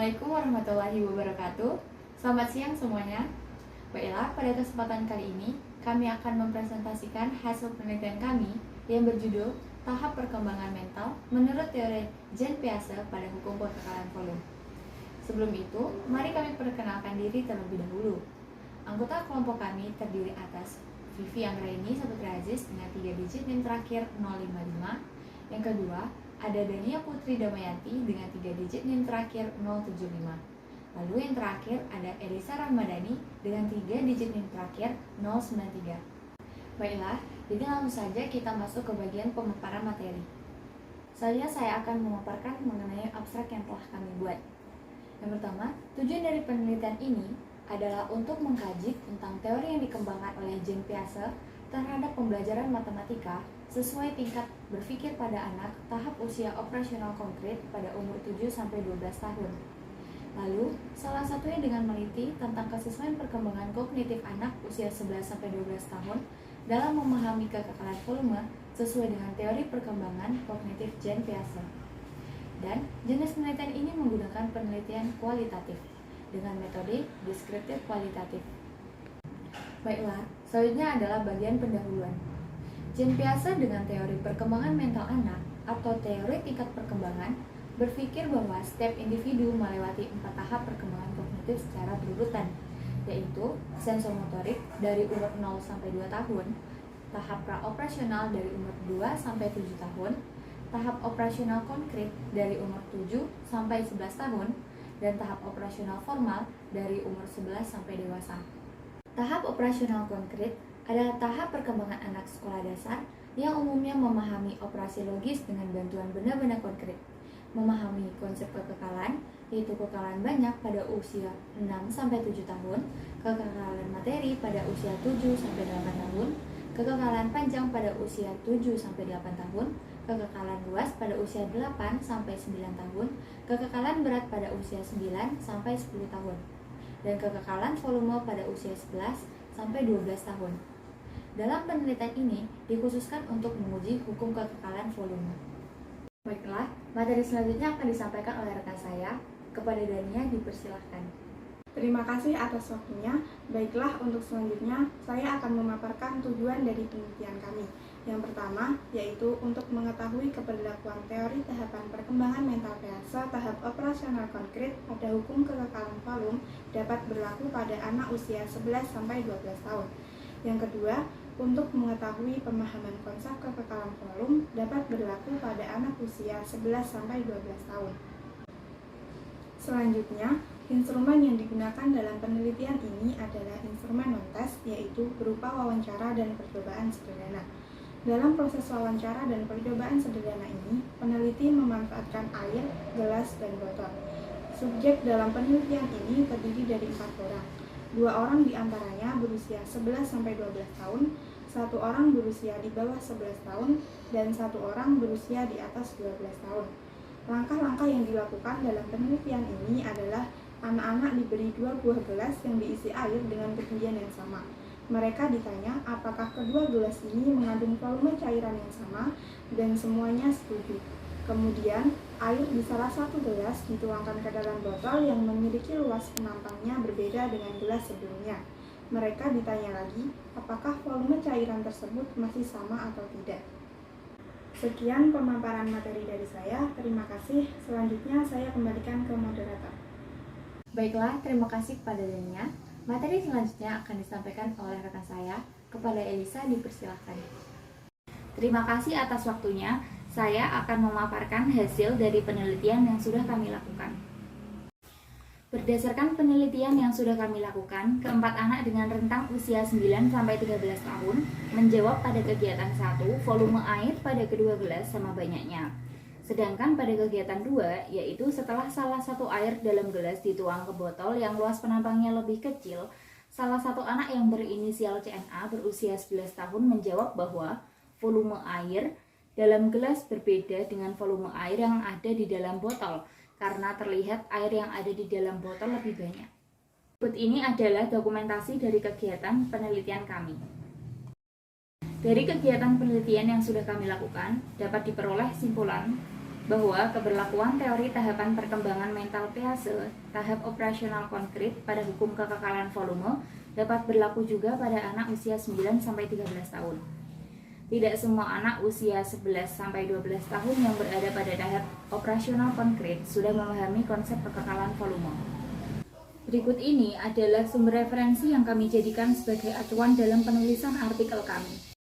Assalamualaikum warahmatullahi wabarakatuh. Selamat siang semuanya. Baiklah, pada kesempatan kali ini kami akan mempresentasikan hasil penelitian kami yang berjudul Tahap Perkembangan Mental menurut teori Jean Piaget pada hukum kekekalan volume. Sebelum itu, mari kami perkenalkan diri terlebih dahulu. Anggota kelompok kami terdiri atas Vivi Anggraini Saputra Aziz dengan 3 digit NIM terakhir 055. Yang kedua, ada Dania Putri Damayanti dengan 3 digit NIM terakhir 075. Lalu yang terakhir ada Elisa Ramadhani dengan 3 digit NIM terakhir 093. Baiklah, jadi langsung saja kita masuk ke bagian pemaparan materi. Selanjutnya saya akan memaparkan mengenai abstrak yang telah kami buat. Yang pertama, tujuan dari penelitian ini adalah untuk mengkaji tentang teori yang dikembangkan oleh Jean Piaget terhadap pembelajaran matematika sesuai tingkat berpikir pada anak tahap usia operasional konkret pada umur 7-12 tahun. Lalu, salah satunya dengan meneliti tentang kesesuaian perkembangan kognitif anak usia 11-12 tahun dalam memahami kekekalan volume sesuai dengan teori perkembangan kognitif Jean Piaget. Dan jenis penelitian ini menggunakan penelitian kualitatif dengan metode deskriptif kualitatif. Baiklah, selanjutnya adalah bagian pendahuluan. Jean Piaget dengan teori perkembangan mental anak atau teori tingkat perkembangan berpikir bahwa setiap individu melewati 4 tahap perkembangan kognitif secara berurutan, yaitu sensomotorik dari umur 0-2 tahun, tahap praoperasional dari umur 2-7 tahun, tahap operasional konkret dari umur 7-11 tahun, dan tahap operasional formal dari umur 11 sampai dewasa. Tahap operasional konkret adalah tahap perkembangan anak sekolah dasar yang umumnya memahami operasi logis dengan bantuan benda-benda konkret, memahami konsep kekekalan, yaitu kekekalan banyak pada usia 6-7 tahun, kekekalan materi pada usia 7-8 tahun, kekekalan panjang pada usia 7-8 tahun, kekekalan luas pada usia 8-9 tahun, kekekalan berat pada usia 9-10 tahun, dan kekekalan volume pada usia 11-12 tahun. Dalam penelitian ini dikhususkan untuk menguji hukum kekekalan volume. Baiklah, materi selanjutnya akan disampaikan oleh rekan saya. Kepada Dania dipersilahkan. Terima kasih atas waktunya. Baiklah, untuk selanjutnya saya akan memaparkan tujuan dari penelitian kami. Yang pertama, yaitu untuk mengetahui keberlakuan teori tahapan perkembangan mental Piaget tahap operasional konkret pada hukum kekekalan volume dapat berlaku pada anak usia 11-12 tahun. Yang kedua, untuk mengetahui pemahaman konsep kekekalan volume dapat berlaku pada anak usia 11-12 tahun. Selanjutnya, instrumen yang digunakan dalam penelitian ini adalah instrumen non-tes, yaitu berupa wawancara dan percobaan sederhana. Dalam proses wawancara dan percobaan sederhana ini, peneliti memanfaatkan air, gelas, dan botol. Subjek dalam penelitian ini terdiri dari 4 orang. 2 orang diantaranya berusia 11-12 tahun, 1 orang berusia di bawah 11 tahun, dan 1 orang berusia di atas 12 tahun. Langkah-langkah yang dilakukan dalam penelitian ini adalah anak-anak diberi 2 buah gelas yang diisi air dengan ketinggian yang sama. Mereka ditanya apakah kedua gelas ini mengandung volume cairan yang sama, dan semuanya setuju. Kemudian, air di salah satu gelas dituangkan ke dalam botol yang memiliki luas penampangnya berbeda dengan gelas sebelumnya. Mereka ditanya lagi, apakah volume cairan tersebut masih sama atau tidak. Sekian pemaparan materi dari saya. Terima kasih. Selanjutnya saya kembalikan ke moderator. Baiklah, terima kasih kepada Dania. Materi selanjutnya akan disampaikan oleh rekan saya. Kepada Elisa dipersilahkan. Terima kasih atas waktunya. Saya akan memaparkan hasil dari penelitian yang sudah kami lakukan. Berdasarkan penelitian yang sudah kami lakukan, keempat anak dengan rentang usia 9-13 tahun menjawab pada kegiatan 1, volume air pada kedua gelas sama banyaknya. Sedangkan pada kegiatan 2, yaitu setelah salah satu air dalam gelas dituang ke botol yang luas penampangnya lebih kecil, salah satu anak yang berinisial CNA berusia 11 tahun menjawab bahwa volume air dalam gelas berbeda dengan volume air yang ada di dalam botol, karena terlihat air yang ada di dalam botol lebih banyak. Berikut ini adalah dokumentasi dari kegiatan penelitian kami. Dari kegiatan penelitian yang sudah kami lakukan, dapat diperoleh simpulan bahwa keberlakuan teori tahapan perkembangan mental PASE tahap operasional konkret pada hukum kekekalan volume dapat berlaku juga pada anak usia 9-13 tahun. Tidak semua anak usia 11-12 tahun yang berada pada tahap operasional konkret sudah memahami konsep kekekalan volume. Berikut ini adalah sumber referensi yang kami jadikan sebagai acuan dalam penulisan artikel kami.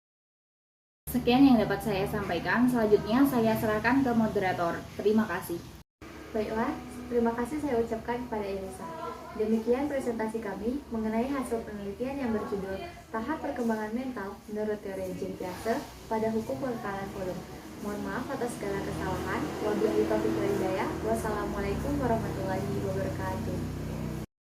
Sekian yang dapat saya sampaikan, selanjutnya saya serahkan ke moderator. Terima kasih. Baiklah, terima kasih saya ucapkan kepada Elisa. Demikian presentasi kami mengenai hasil penelitian yang berjudul Tahap Perkembangan Mental menurut Teori Jean Piaget pada Hukum Kekekalan Volume. Mohon maaf atas segala kesalahan. Wabillahi taufiq wal hidayah. Wassalamualaikum warahmatullahi wabarakatuh.